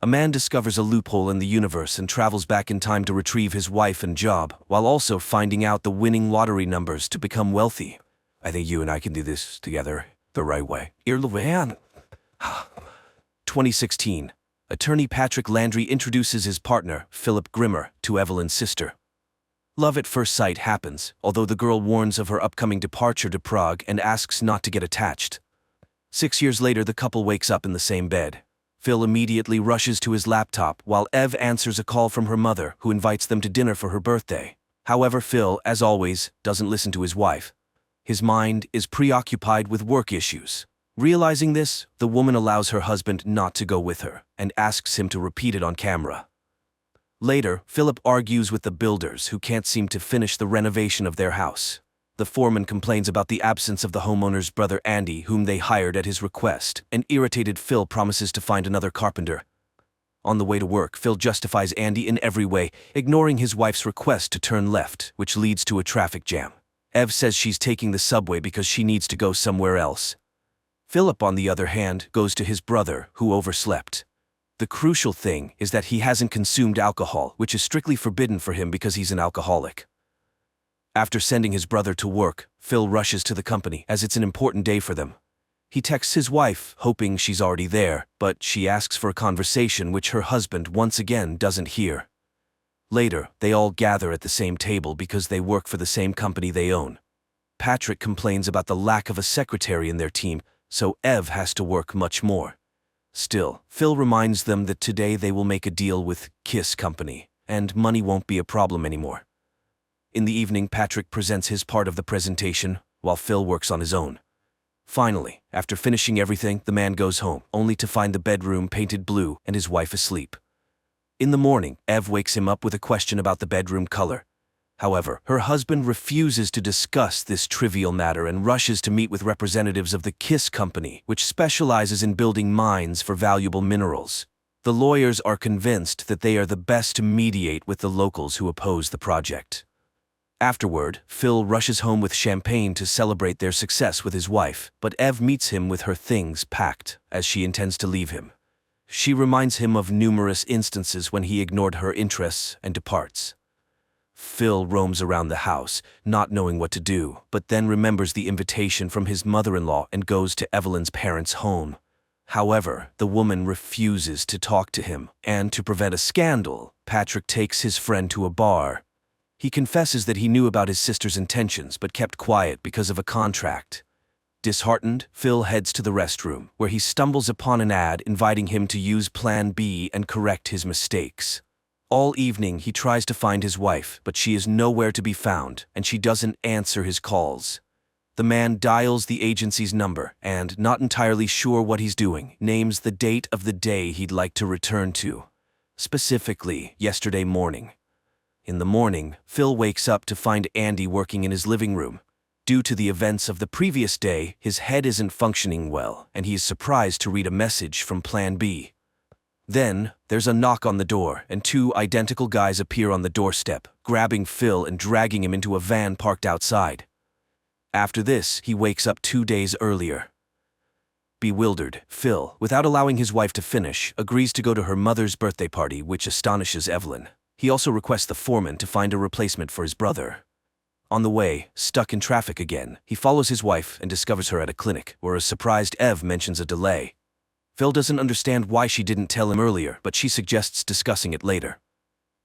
A man discovers a loophole in the universe and travels back in time to retrieve his wife and job, while also finding out the winning lottery numbers to become wealthy. I think you and I can do this together the right way. 2016. Attorney Patrick Landry introduces his partner, Philip Grimmer, to Evelyn's sister. Love at first sight happens, although the girl warns of her upcoming departure to Prague and asks not to get attached. 6 years later, the couple wakes up in the same bed. Phil immediately rushes to his laptop while Ev answers a call from her mother, who invites them to dinner for her birthday. However, Phil, as always, doesn't listen to his wife. His mind is preoccupied with work issues. Realizing this, the woman allows her husband not to go with her and asks him to repeat it on camera. Later, Philip argues with the builders, who can't seem to finish the renovation of their house. The foreman complains about the absence of the homeowner's brother Andy, whom they hired at his request, and irritated Phil promises to find another carpenter. On the way to work, Phil justifies Andy in every way, ignoring his wife's request to turn left, which leads to a traffic jam. Ev says she's taking the subway because she needs to go somewhere else. Philip, on the other hand, goes to his brother, who overslept. The crucial thing is that he hasn't consumed alcohol, which is strictly forbidden for him because he's an alcoholic. After sending his brother to work, Phil rushes to the company as it's an important day for them. He texts his wife, hoping she's already there, but she asks for a conversation which her husband once again doesn't hear. Later, they all gather at the same table because they work for the same company they own. Patrick complains about the lack of a secretary in their team, so Ev has to work much more. Still, Phil reminds them that today they will make a deal with Kiss Company, and money won't be a problem anymore. In the evening, Patrick presents his part of the presentation, while Phil works on his own. Finally, after finishing everything, the man goes home, only to find the bedroom painted blue and his wife asleep. In the morning, Ev wakes him up with a question about the bedroom color. However, her husband refuses to discuss this trivial matter and rushes to meet with representatives of the Kiss Company, which specializes in building mines for valuable minerals. The lawyers are convinced that they are the best to mediate with the locals who oppose the project. Afterward, Phil rushes home with champagne to celebrate their success with his wife, but Ev meets him with her things packed, as she intends to leave him. She reminds him of numerous instances when he ignored her interests and departs. Phil roams around the house, not knowing what to do, but then remembers the invitation from his mother-in-law and goes to Evelyn's parents' home. However, the woman refuses to talk to him, and to prevent a scandal, Patrick takes his friend to a bar. He confesses that he knew about his sister's intentions but kept quiet because of a contract. Disheartened, Phil heads to the restroom, where he stumbles upon an ad inviting him to use Plan B and correct his mistakes. All evening he tries to find his wife, but she is nowhere to be found, and she doesn't answer his calls. The man dials the agency's number and, not entirely sure what he's doing, names the date of the day he'd like to return to. Specifically, yesterday morning. In the morning, Phil wakes up to find Andy working in his living room. Due to the events of the previous day, his head isn't functioning well, and he is surprised to read a message from Plan B. Then, there's a knock on the door, and two identical guys appear on the doorstep, grabbing Phil and dragging him into a van parked outside. After this, he wakes up 2 days earlier. Bewildered, Phil, without allowing his wife to finish, agrees to go to her mother's birthday party, which astonishes Evelyn. He also requests the foreman to find a replacement for his brother. On the way, stuck in traffic again, he follows his wife and discovers her at a clinic, where a surprised Ev mentions a delay. Phil doesn't understand why she didn't tell him earlier, but she suggests discussing it later.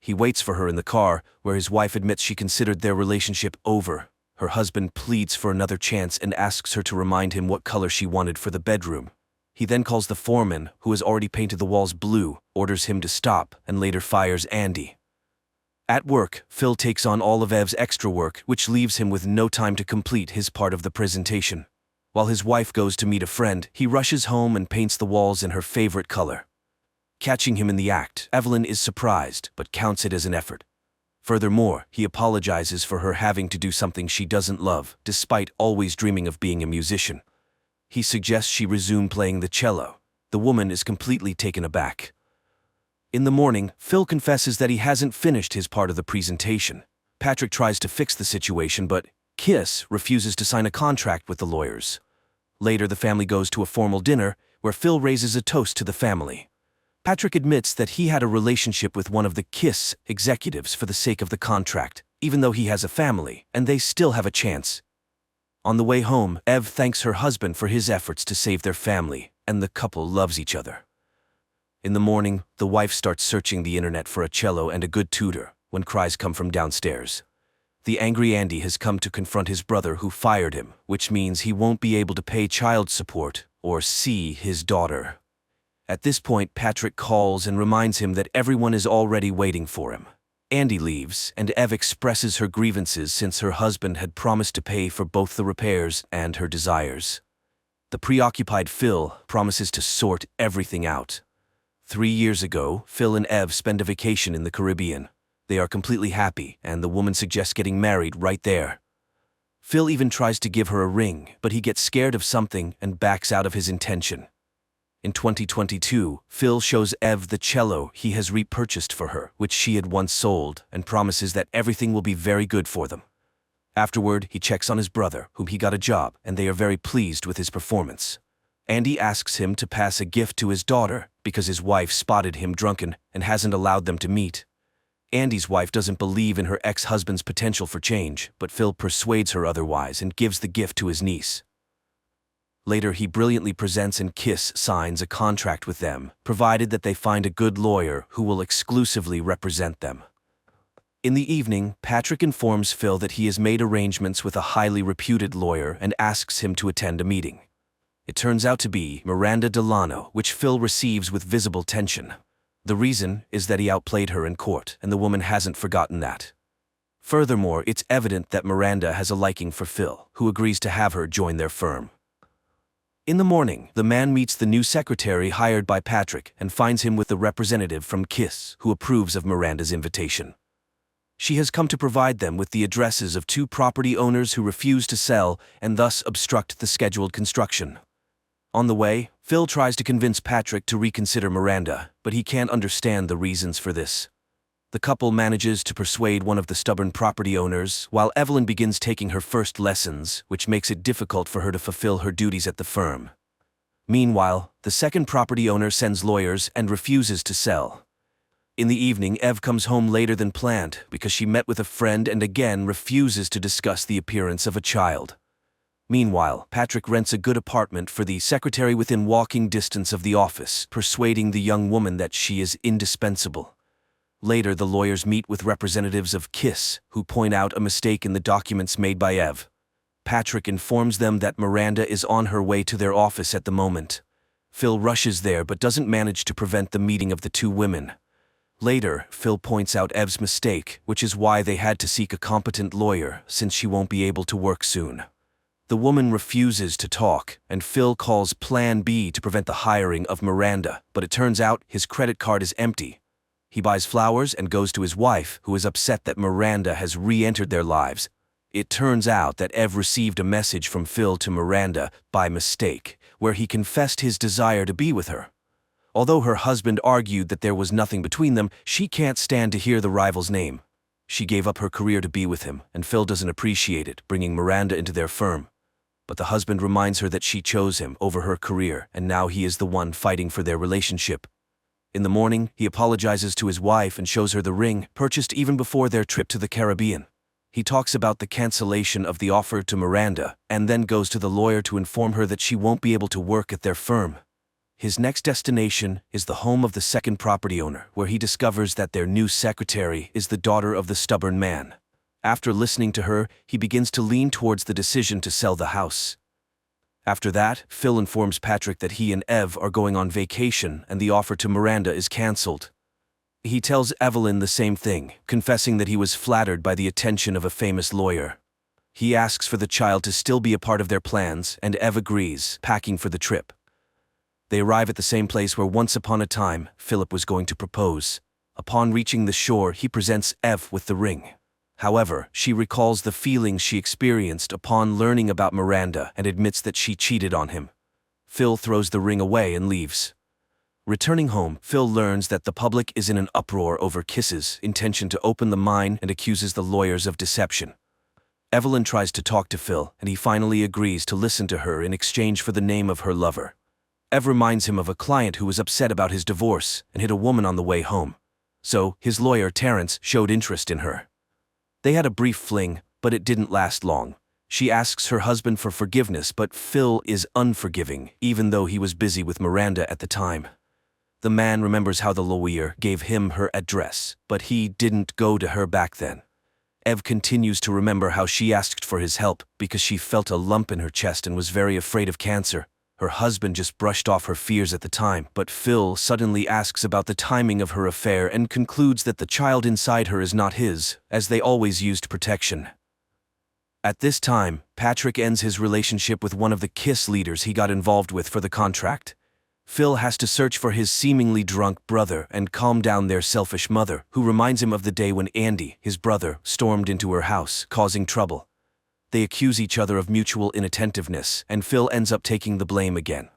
He waits for her in the car, where his wife admits she considered their relationship over. Her husband pleads for another chance and asks her to remind him what color she wanted for the bedroom. He then calls the foreman, who has already painted the walls blue, orders him to stop, and later fires Andy. At work, Phil takes on all of Ev's extra work, which leaves him with no time to complete his part of the presentation. While his wife goes to meet a friend, he rushes home and paints the walls in her favorite color. Catching him in the act, Evelyn is surprised, but counts it as an effort. Furthermore, he apologizes for her having to do something she doesn't love, despite always dreaming of being a musician. He suggests she resume playing the cello. The woman is completely taken aback. In the morning, Phil confesses that he hasn't finished his part of the presentation. Patrick tries to fix the situation, but Kiss refuses to sign a contract with the lawyers. Later, the family goes to a formal dinner, where Phil raises a toast to the family. Patrick admits that he had a relationship with one of the KISS executives for the sake of the contract, even though he has a family, and they still have a chance. On the way home, Ev thanks her husband for his efforts to save their family, and the couple loves each other. In the morning, the wife starts searching the internet for a cello and a good tutor, when cries come from downstairs. The angry Andy has come to confront his brother who fired him, which means he won't be able to pay child support or see his daughter. At this point, Patrick calls and reminds him that everyone is already waiting for him. Andy leaves, and Ev expresses her grievances since her husband had promised to pay for both the repairs and her desires. The preoccupied Phil promises to sort everything out. 3 years ago, Phil and Ev spend a vacation in the Caribbean. They are completely happy, and the woman suggests getting married right there. Phil even tries to give her a ring, but he gets scared of something and backs out of his intention. In 2022, Phil shows Ev the cello he has repurchased for her, which she had once sold, and promises that everything will be very good for them. Afterward, he checks on his brother, whom he got a job, and they are very pleased with his performance. Andy asks him to pass a gift to his daughter because his wife spotted him drunken and hasn't allowed them to meet. Andy's wife doesn't believe in her ex-husband's potential for change, but Phil persuades her otherwise and gives the gift to his niece. Later, he brilliantly presents and KISS signs a contract with them, provided that they find a good lawyer who will exclusively represent them. In the evening, Patrick informs Phil that he has made arrangements with a highly reputed lawyer and asks him to attend a meeting. It turns out to be Miranda Delano, which Phil receives with visible tension. The reason is that he outplayed her in court, and the woman hasn't forgotten that. Furthermore, it's evident that Miranda has a liking for Phil, who agrees to have her join their firm. In the morning, the man meets the new secretary hired by Patrick and finds him with the representative from KISS, who approves of Miranda's invitation. She has come to provide them with the addresses of 2 property owners who refuse to sell and thus obstruct the scheduled construction. On the way, Phil tries to convince Patrick to reconsider Miranda, but he can't understand the reasons for this. The couple manages to persuade one of the stubborn property owners, while Evelyn begins taking her first lessons, which makes it difficult for her to fulfill her duties at the firm. Meanwhile, the second property owner sends lawyers and refuses to sell. In the evening, Ev comes home later than planned because she met with a friend and again refuses to discuss the appearance of a child. Meanwhile, Patrick rents a good apartment for the secretary within walking distance of the office, persuading the young woman that she is indispensable. Later, the lawyers meet with representatives of KISS, who point out a mistake in the documents made by Ev. Patrick informs them that Miranda is on her way to their office at the moment. Phil rushes there but doesn't manage to prevent the meeting of the 2 women. Later, Phil points out Ev's mistake, which is why they had to seek a competent lawyer, since she won't be able to work soon. The woman refuses to talk, and Phil calls Plan B to prevent the hiring of Miranda, but it turns out his credit card is empty. He buys flowers and goes to his wife, who is upset that Miranda has re-entered their lives. It turns out that Ev received a message from Phil to Miranda by mistake, where he confessed his desire to be with her. Although her husband argued that there was nothing between them, she can't stand to hear the rival's name. She gave up her career to be with him, and Phil doesn't appreciate it, bringing Miranda into their firm. But the husband reminds her that she chose him over her career, and now he is the one fighting for their relationship. In the morning, he apologizes to his wife and shows her the ring, purchased even before their trip to the Caribbean. He talks about the cancellation of the offer to Miranda, and then goes to the lawyer to inform her that she won't be able to work at their firm. His next destination is the home of the second property owner, where he discovers that their new secretary is the daughter of the stubborn man. After listening to her, he begins to lean towards the decision to sell the house. After that, Phil informs Patrick that he and Ev are going on vacation and the offer to Miranda is cancelled. He tells Evelyn the same thing, confessing that he was flattered by the attention of a famous lawyer. He asks for the child to still be a part of their plans, and Ev agrees, packing for the trip. They arrive at the same place where once upon a time, Philip was going to propose. Upon reaching the shore, he presents Ev with the ring. However, she recalls the feelings she experienced upon learning about Miranda and admits that she cheated on him. Phil throws the ring away and leaves. Returning home, Phil learns that the public is in an uproar over KISS's intention to open the mine and accuses the lawyers of deception. Evelyn tries to talk to Phil, and he finally agrees to listen to her in exchange for the name of her lover. Ev reminds him of a client who was upset about his divorce and hit a woman on the way home. So, his lawyer, Terrence, showed interest in her. They had a brief fling, but it didn't last long. She asks her husband for forgiveness, but Phil is unforgiving, even though he was busy with Miranda at the time. The man remembers how the lawyer gave him her address, but he didn't go to her back then. Ev continues to remember how she asked for his help because she felt a lump in her chest and was very afraid of cancer. Her husband just brushed off her fears at the time, but Phil suddenly asks about the timing of her affair and concludes that the child inside her is not his, as they always used protection. At this time, Patrick ends his relationship with one of the KISS leaders he got involved with for the contract. Phil has to search for his seemingly drunk brother and calm down their selfish mother, who reminds him of the day when Andy, his brother, stormed into her house, causing trouble. They accuse each other of mutual inattentiveness, and Phil ends up taking the blame again.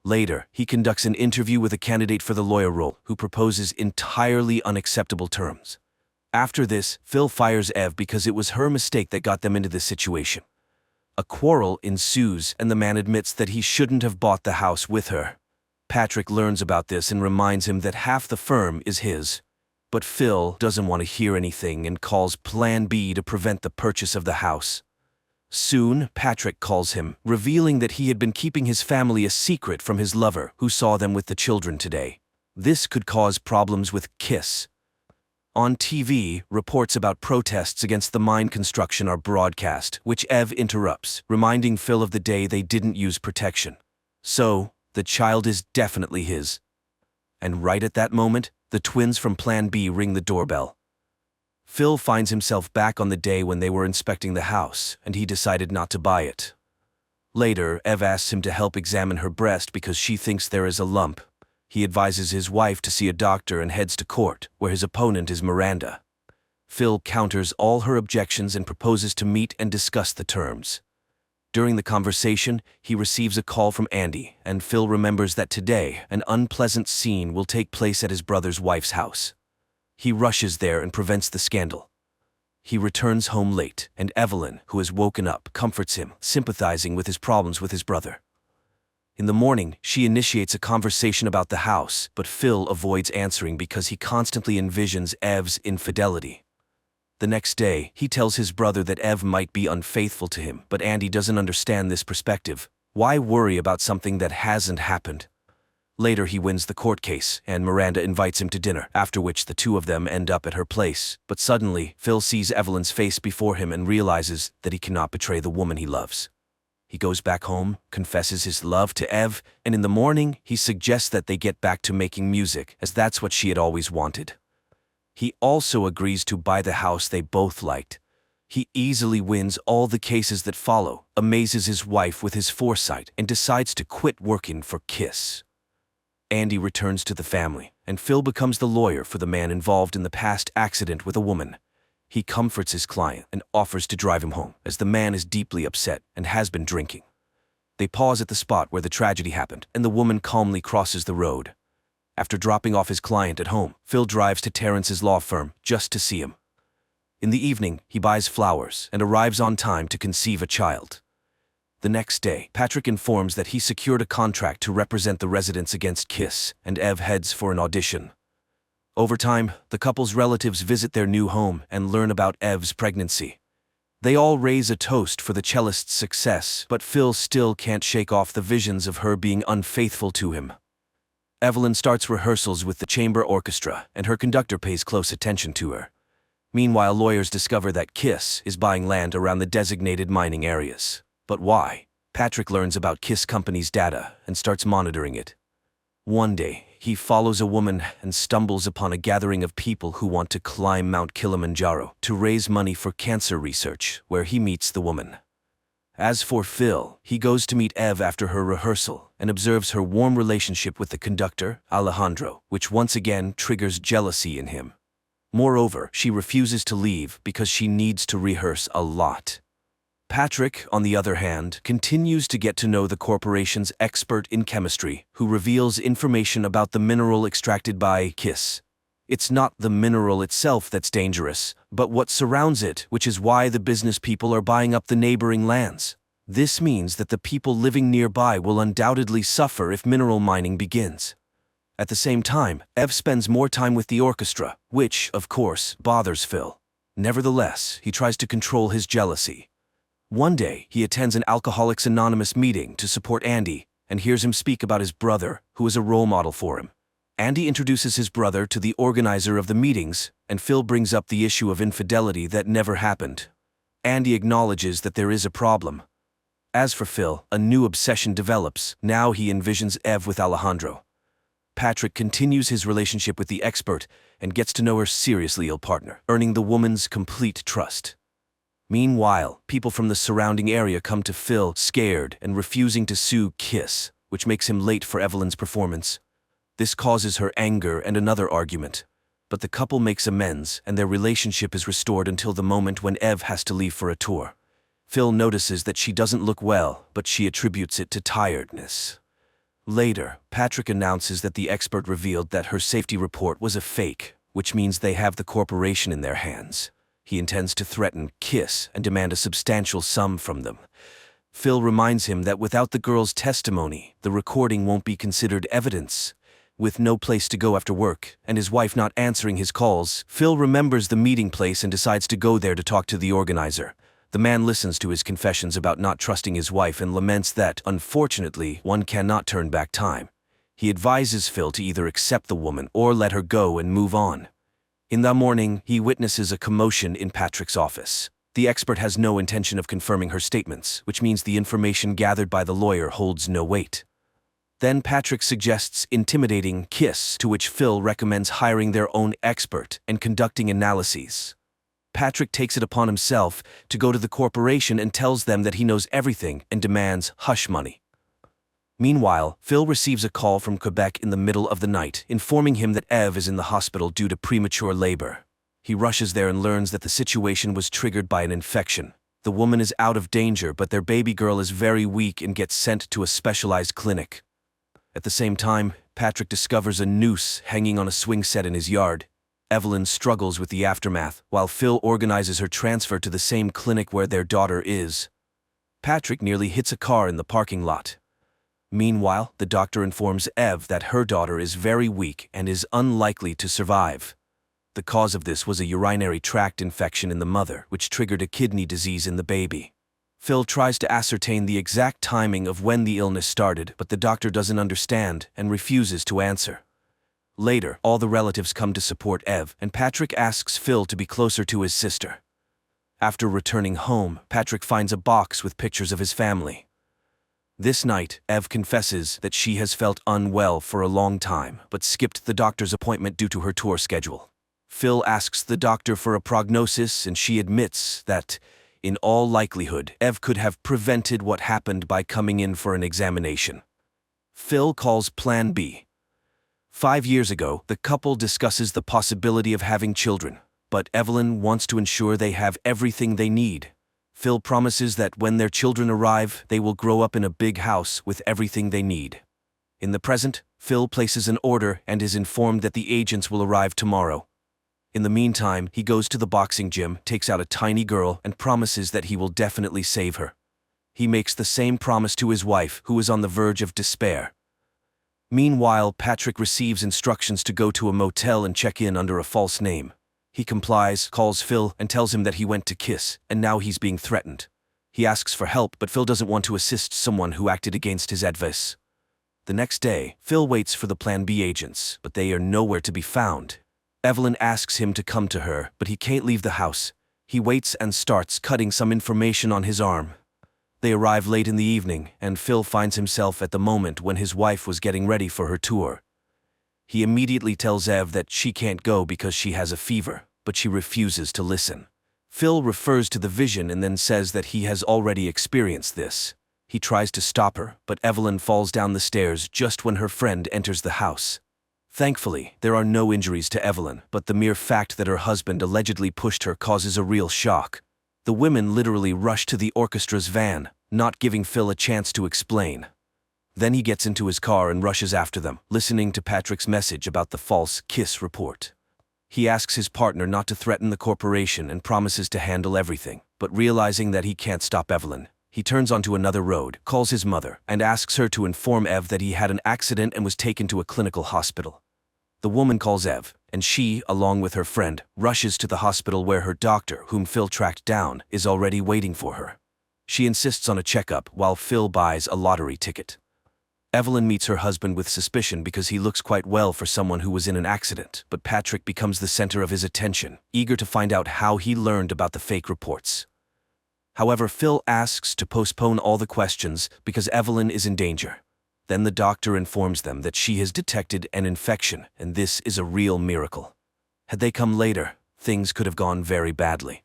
Later, he conducts an interview with a candidate for the lawyer role who proposes entirely unacceptable terms. After this, Phil fires Ev because it was her mistake that got them into this situation. A quarrel ensues, and the man admits that he shouldn't have bought the house with her. Patrick learns about this and reminds him that half the firm is his. But Phil doesn't want to hear anything and calls Plan B to prevent the purchase of the house. Soon, Patrick calls him, revealing that he had been keeping his family a secret from his lover, who saw them with the children today. This could cause problems with KISS. On TV, reports about protests against the mine construction are broadcast, which Ev interrupts, reminding Phil of the day they didn't use protection. So, the child is definitely his. And right at that moment, the twins from Plan B ring the doorbell. Phil finds himself back on the day when they were inspecting the house, and he decided not to buy it. Later, Ev asks him to help examine her breast because she thinks there is a lump. He advises his wife to see a doctor and heads to court, where his opponent is Miranda. Phil counters all her objections and proposes to meet and discuss the terms. During the conversation, he receives a call from Andy, and Phil remembers that today, an unpleasant scene will take place at his brother's wife's house. He rushes there and prevents the scandal. He returns home late, and Evelyn, who has woken up, comforts him, sympathizing with his problems with his brother. In the morning, she initiates a conversation about the house, but Phil avoids answering because he constantly envisions Ev's infidelity. The next day, he tells his brother that Ev might be unfaithful to him, but Andy doesn't understand this perspective. Why worry about something that hasn't happened? Later, he wins the court case, and Miranda invites him to dinner, after which the two of them end up at her place. But suddenly, Phil sees Evelyn's face before him and realizes that he cannot betray the woman he loves. He goes back home, confesses his love to Ev, and in the morning, he suggests that they get back to making music, as that's what she had always wanted. He also agrees to buy the house they both liked. He easily wins all the cases that follow, amazes his wife with his foresight, and decides to quit working for KISS. Andy returns to the family, and Phil becomes the lawyer for the man involved in the past accident with a woman. He comforts his client and offers to drive him home, as the man is deeply upset and has been drinking. They pause at the spot where the tragedy happened, and the woman calmly crosses the road. After dropping off his client at home, Phil drives to Terrence's law firm just to see him. In the evening, he buys flowers and arrives on time to conceive a child. The next day, Patrick informs that he secured a contract to represent the residents against KISS, and Ev heads for an audition. Over time, the couple's relatives visit their new home and learn about Ev's pregnancy. They all raise a toast for the cellist's success, but Phil still can't shake off the visions of her being unfaithful to him. Evelyn starts rehearsals with the chamber orchestra, and her conductor pays close attention to her. Meanwhile, lawyers discover that KISS is buying land around the designated mining areas. But why? Patrick learns about KISS Company's data and starts monitoring it. One day, he follows a woman and stumbles upon a gathering of people who want to climb Mount Kilimanjaro to raise money for cancer research, where he meets the woman. As for Phil, he goes to meet Ev after her rehearsal and observes her warm relationship with the conductor, Alejandro, which once again triggers jealousy in him. Moreover, she refuses to leave because she needs to rehearse a lot. Patrick, on the other hand, continues to get to know the corporation's expert in chemistry, who reveals information about the mineral extracted by KISS. It's not the mineral itself that's dangerous, but what surrounds it, which is why the business people are buying up the neighboring lands. This means that the people living nearby will undoubtedly suffer if mineral mining begins. At the same time, Ev spends more time with the orchestra, which, of course, bothers Phil. Nevertheless, he tries to control his jealousy. One day, he attends an Alcoholics Anonymous meeting to support Andy and hears him speak about his brother, who is a role model for him. Andy introduces his brother to the organizer of the meetings, and Phil brings up the issue of infidelity that never happened. Andy acknowledges that there is a problem. As for Phil, a new obsession develops. Now he envisions Ev with Alejandro. Patrick continues his relationship with the expert and gets to know her seriously ill partner, earning the woman's complete trust. Meanwhile, people from the surrounding area come to Phil, scared and refusing to sue Kiss, which makes him late for Evelyn's performance. This causes her anger and another argument. But the couple makes amends, and their relationship is restored until the moment when Ev has to leave for a tour. Phil notices that she doesn't look well, but she attributes it to tiredness. Later, Patrick announces that the expert revealed that her safety report was a fake, which means they have the corporation in their hands. He intends to threaten Kiss and demand a substantial sum from them. Phil reminds him that without the girl's testimony, the recording won't be considered evidence. With no place to go after work, and his wife not answering his calls, Phil remembers the meeting place and decides to go there to talk to the organizer. The man listens to his confessions about not trusting his wife and laments that, unfortunately, one cannot turn back time. He advises Phil to either accept the woman or let her go and move on. In the morning, he witnesses a commotion in Patrick's office. The expert has no intention of confirming her statements, which means the information gathered by the lawyer holds no weight. Then Patrick suggests intimidating Kiss, to which Phil recommends hiring their own expert and conducting analyses. Patrick takes it upon himself to go to the corporation and tells them that he knows everything and demands hush money. Meanwhile, Phil receives a call from Quebec in the middle of the night, informing him that Ev is in the hospital due to premature labor. He rushes there and learns that the situation was triggered by an infection. The woman is out of danger, but their baby girl is very weak and gets sent to a specialized clinic. At the same time, Patrick discovers a noose hanging on a swing set in his yard. Evelyn struggles with the aftermath, while Phil organizes her transfer to the same clinic where their daughter is. Patrick nearly hits a car in the parking lot. Meanwhile, the doctor informs Ev that her daughter is very weak and is unlikely to survive. The cause of this was a urinary tract infection in the mother, which triggered a kidney disease in the baby. Phil tries to ascertain the exact timing of when the illness started, but the doctor doesn't understand and refuses to answer. Later, all the relatives come to support Ev, and Patrick asks Phil to be closer to his sister. After returning home, Patrick finds a box with pictures of his family. This night, Ev confesses that she has felt unwell for a long time, but skipped the doctor's appointment due to her tour schedule. Phil asks the doctor for a prognosis, and she admits that, in all likelihood, Ev could have prevented what happened by coming in for an examination. Phil calls Plan B. 5 years ago, the couple discusses the possibility of having children, but Evelyn wants to ensure they have everything they need. Phil promises that when their children arrive, they will grow up in a big house with everything they need. In the present, Phil places an order and is informed that the agents will arrive tomorrow. In the meantime, he goes to the boxing gym, takes out a tiny girl, and promises that he will definitely save her. He makes the same promise to his wife, who is on the verge of despair. Meanwhile, Patrick receives instructions to go to a motel and check in under a false name. He complies, calls Phil, and tells him that he went to Kiss, and now he's being threatened. He asks for help, but Phil doesn't want to assist someone who acted against his advice. The next day, Phil waits for the Plan B agents, but they are nowhere to be found. Evelyn asks him to come to her, but he can't leave the house. He waits and starts cutting some information on his arm. They arrive late in the evening, and Phil finds himself at the moment when his wife was getting ready for her tour. He immediately tells Ev that she can't go because she has a fever, but she refuses to listen. Phil refers to the vision and then says that he has already experienced this. He tries to stop her, but Evelyn falls down the stairs just when her friend enters the house. Thankfully, there are no injuries to Evelyn, but the mere fact that her husband allegedly pushed her causes a real shock. The women literally rush to the orchestra's van, not giving Phil a chance to explain. Then he gets into his car and rushes after them, listening to Patrick's message about the false Kiss report. He asks his partner not to threaten the corporation and promises to handle everything, but realizing that he can't stop Evelyn, He turns onto another road, calls his mother, and asks her to inform Ev that he had an accident and was taken to a clinical hospital. The woman calls Ev, and she, along with her friend, rushes to the hospital where her doctor, whom Phil tracked down, is already waiting for her. She insists on a checkup while Phil buys a lottery ticket. Evelyn meets her husband with suspicion because he looks quite well for someone who was in an accident, but Patrick becomes the center of his attention, eager to find out how he learned about the fake reports. However, Phil asks to postpone all the questions because Evelyn is in danger. Then the doctor informs them that she has detected an infection, and this is a real miracle. Had they come later, things could have gone very badly.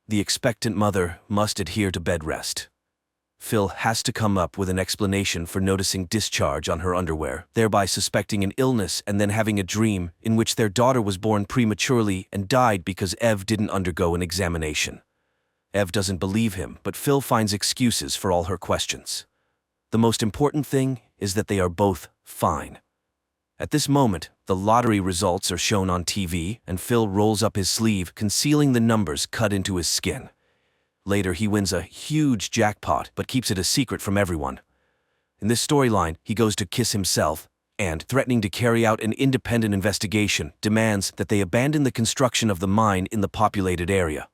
The expectant mother must adhere to bed rest. Phil has to come up with an explanation for noticing discharge on her underwear, thereby suspecting an illness and then having a dream in which their daughter was born prematurely and died because Ev didn't undergo an examination. Ev doesn't believe him, but Phil finds excuses for all her questions. The most important thing is that they are both fine. At this moment, the lottery results are shown on TV, and Phil rolls up his sleeve, concealing the numbers cut into his skin. Later, he wins a huge jackpot, but keeps it a secret from everyone. In this storyline, he goes to kiss himself, and, threatening to carry out an independent investigation, demands that they abandon the construction of the mine in the populated area.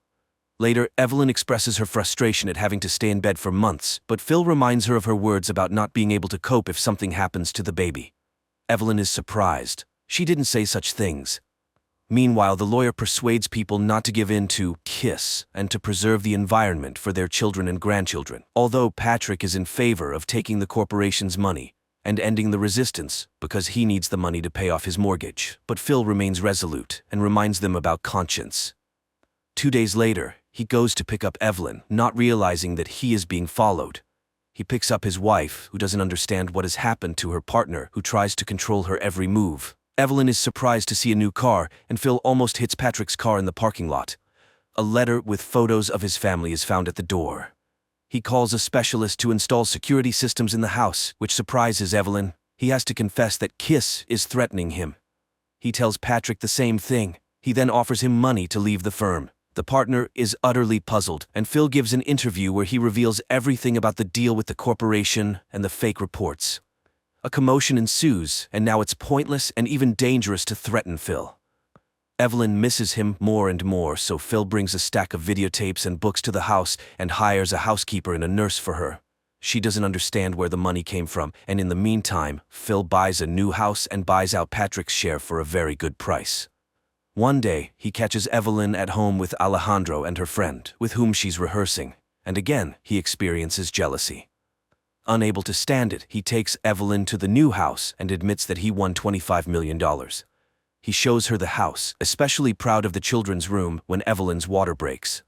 Later, Evelyn expresses her frustration at having to stay in bed for months, but Phil reminds her of her words about not being able to cope if something happens to the baby. Evelyn is surprised. She didn't say such things. Meanwhile, the lawyer persuades people not to give in to KISS and to preserve the environment for their children and grandchildren, although Patrick is in favor of taking the corporation's money and ending the resistance because he needs the money to pay off his mortgage. But Phil remains resolute and reminds them about conscience. 2 days later, he goes to pick up Evelyn, not realizing that he is being followed. He picks up his wife, who doesn't understand what has happened to her partner, who tries to control her every move. Evelyn is surprised to see a new car, and Phil almost hits Patrick's car in the parking lot. A letter with photos of his family is found at the door. He calls a specialist to install security systems in the house, which surprises Evelyn. He has to confess that KISS is threatening him. He tells Patrick the same thing. He then offers him money to leave the firm. The partner is utterly puzzled, and Phil gives an interview where he reveals everything about the deal with the corporation and the fake reports. A commotion ensues, and now it's pointless and even dangerous to threaten Phil. Evelyn misses him more and more, so Phil brings a stack of videotapes and books to the house and hires a housekeeper and a nurse for her. She doesn't understand where the money came from, and in the meantime, Phil buys a new house and buys out Patrick's share for a very good price. One day, he catches Evelyn at home with Alejandro and her friend, with whom she's rehearsing, and again, he experiences jealousy. Unable to stand it, he takes Evelyn to the new house and admits that he won $25 million. He shows her the house, especially proud of the children's room when Evelyn's water breaks.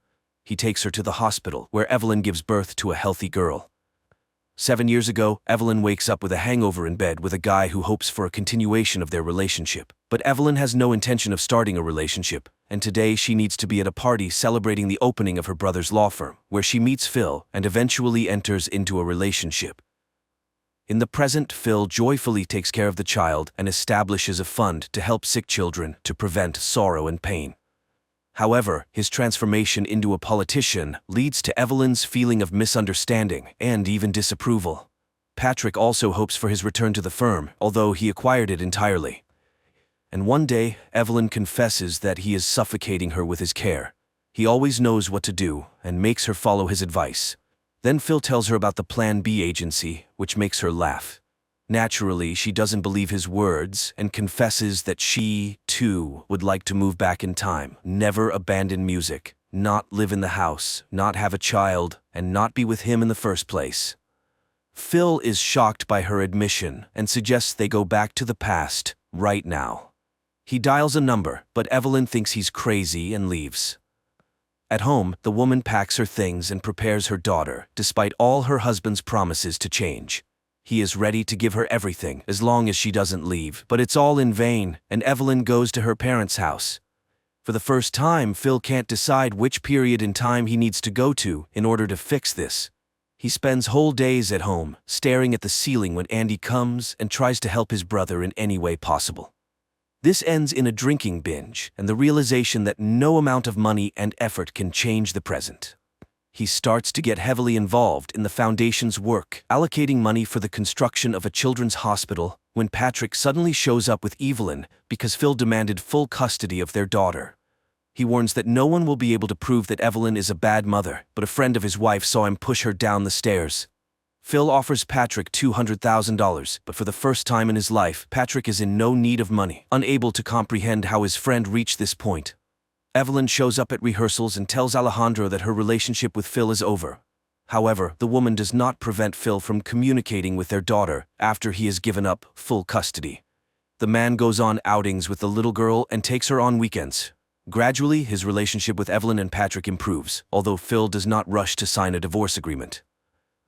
He takes her to the hospital, where Evelyn gives birth to a healthy girl. 7 years ago, Evelyn wakes up with a hangover in bed with a guy who hopes for a continuation of their relationship. But Evelyn has no intention of starting a relationship, and today she needs to be at a party celebrating the opening of her brother's law firm, where she meets Phil and eventually enters into a relationship. In the present, Phil joyfully takes care of the child and establishes a fund to help sick children to prevent sorrow and pain. However, his transformation into a politician leads to Evelyn's feeling of misunderstanding and even disapproval. Patrick also hopes for his return to the firm, although he acquired it entirely. And one day, Evelyn confesses that he is suffocating her with his care. He always knows what to do and makes her follow his advice. Then Phil tells her about the Plan B agency, which makes her laugh. Naturally, she doesn't believe his words and confesses that she, too, would like to move back in time, never abandon music, not live in the house, not have a child, and not be with him in the first place. Phil is shocked by her admission and suggests they go back to the past, right now. He dials a number, but Evelyn thinks he's crazy and leaves. At home, the woman packs her things and prepares her daughter, despite all her husband's promises to change. He is ready to give her everything, as long as she doesn't leave, but it's all in vain, and Evelyn goes to her parents' house. For the first time, Phil can't decide which period in time he needs to go to in order to fix this. He spends whole days at home, staring at the ceiling when Andy comes and tries to help his brother in any way possible. This ends in a drinking binge and the realization that no amount of money and effort can change the present. He starts to get heavily involved in the foundation's work, allocating money for the construction of a children's hospital, when Patrick suddenly shows up with Evelyn because Phil demanded full custody of their daughter. He warns that no one will be able to prove that Evelyn is a bad mother, but a friend of his wife saw him push her down the stairs. Phil offers Patrick $200,000, but for the first time in his life, Patrick is in no need of money, unable to comprehend how his friend reached this point. Evelyn shows up at rehearsals and tells Alejandro that her relationship with Phil is over. However, the woman does not prevent Phil from communicating with their daughter after he has given up full custody. The man goes on outings with the little girl and takes her on weekends. Gradually, his relationship with Evelyn and Patrick improves, although Phil does not rush to sign a divorce agreement.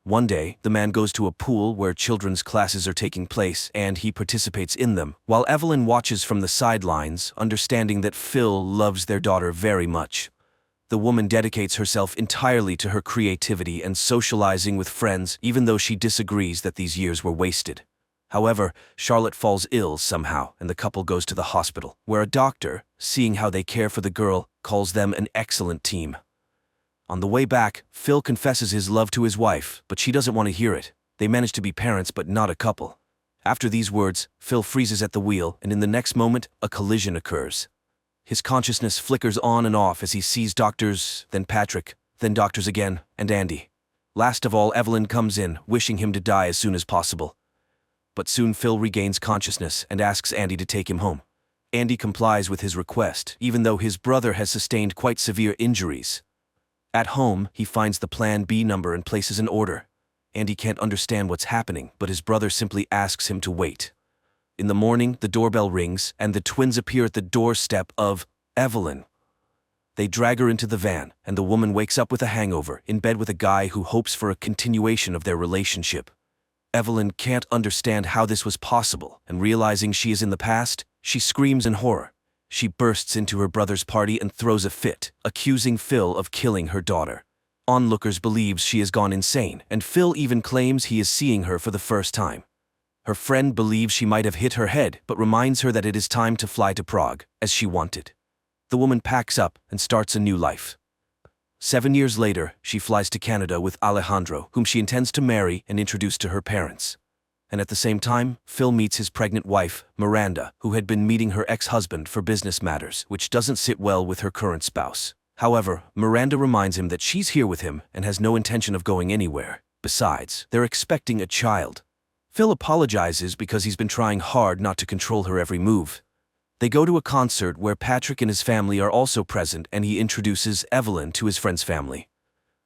One day, the man goes to a pool where children's classes are taking place and he participates in them, while Evelyn watches from the sidelines, understanding that Phil loves their daughter very much. The woman dedicates herself entirely to her creativity and socializing with friends, even though she disagrees that these years were wasted. However, Charlotte falls ill somehow, and the couple goes to the hospital, where a doctor, seeing how they care for the girl, calls them an excellent team. On the way back, Phil confesses his love to his wife, but she doesn't want to hear it. They manage to be parents but not a couple. After these words, Phil freezes at the wheel, and in the next moment, a collision occurs. His consciousness flickers on and off as he sees doctors, then Patrick, then doctors again, and Andy. Last of all, Evelyn comes in, wishing him to die as soon as possible. But soon Phil regains consciousness and asks Andy to take him home. Andy complies with his request, even though his brother has sustained quite severe injuries. At home, he finds the Plan B number and places an order. Andy can't understand what's happening, but his brother simply asks him to wait. In the morning, the doorbell rings, and the twins appear at the doorstep of Evelyn. They drag her into the van, and the woman wakes up with a hangover, in bed with a guy who hopes for a continuation of their relationship. Evelyn can't understand how this was possible, and realizing she is in the past, she screams in horror. She bursts into her brother's party and throws a fit, accusing Phil of killing her daughter. Onlookers believe she has gone insane, and Phil even claims he is seeing her for the first time. Her friend believes she might have hit her head, but reminds her that it is time to fly to Prague, as she wanted. The woman packs up and starts a new life. 7 years later, she flies to Canada with Alejandro, whom she intends to marry and introduce to her parents. And at the same time, Phil meets his pregnant wife, Miranda, who had been meeting her ex-husband for business matters, which doesn't sit well with her current spouse. However, Miranda reminds him that she's here with him and has no intention of going anywhere. Besides, they're expecting a child. Phil apologizes because he's been trying hard not to control her every move. They go to a concert where Patrick and his family are also present, and he introduces Evelyn to his friend's family.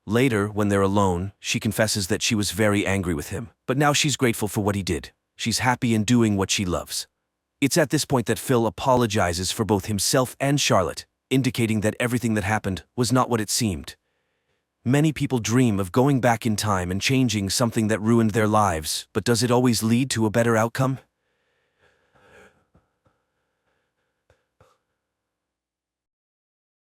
Later, when they're alone, she confesses that she was very angry with him, but now she's grateful for what he did. She's happy in doing what she loves. It's at this point that Phil apologizes for both himself and Charlotte, indicating that everything that happened was not what it seemed. Many people dream of going back in time and changing something that ruined their lives, but does it always lead to a better outcome?